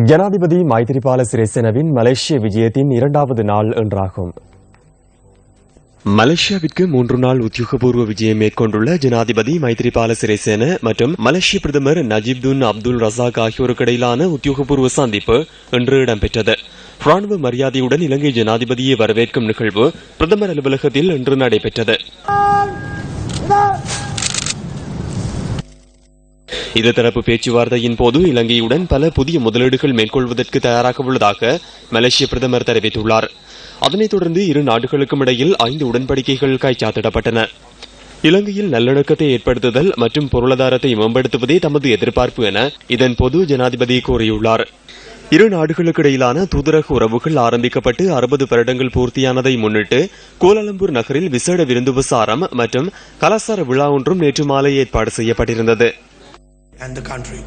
ஜனாதிபதி மைத்ரிபால சிறிசேனவின் மலேசிய விஜயத்தின் இரண்டாவது நாள் என்றாகும். மலேசியாவிற்கு 3 நாள் உத்தியோகபூர்வ விஜயம் மேற்கொண்டுள்ள ஜனாதிபதி மைத்ரிபால சிறிசேன மற்றும் மலேசிய பிரதமர் நஜிப்துன் அப்துல் ரசாக் ஆகியோருக்கு இடையிலான உத்தியோகபூர்வ சந்திப்பு இன்று இடம்பெற்றது. ராணுவ மரியாதையுடன் இலங்கை ஜனாதிபதியை வரவேற்கும் நிகழ்வு பிரதமர் அலுவலகத்தில் இன்று நடைபெற்றது. இருதரப்பு பேச்சுவார்த்தையின் போது இலங்கையுடன் பல புதிய முதலீடுகள் மேற்கொள்வதற்கு தயாராக உள்ளதாக மலேசிய பிரதமர் தெரிவித்துள்ளார். அதனைத் தொடர்ந்து இரு நாடுகளுக்கும் இடையில் 5 உடன்படிக்கைகள் கைச்சாத்திடப்பட்டன. இலங்கையில் நல்லிணக்கத்தை ஏற்படுத்துதல் மற்றும் பொருளாதாரத்தை மேம்படுத்துவதே தமது எதிர்பார்ப்பு என இதன்போது ஜனாதிபதி கூறியுள்ளார். இரு நாடுகளுக்கு இடையிலான தூதரக உறவுகள் ஆரம்பிக்கப்பட்டு 60 வருடங்கள் பூர்த்தியானதை முன்னிட்டு கோலாலம்பூர் நகரில் விசேட விருந்து விசாரம் மற்றும் கலாசார விழா ஒன்றும் நேற்று மாலை ஏற்பாடு செய்யப்பட்டிருந்தது. And the country.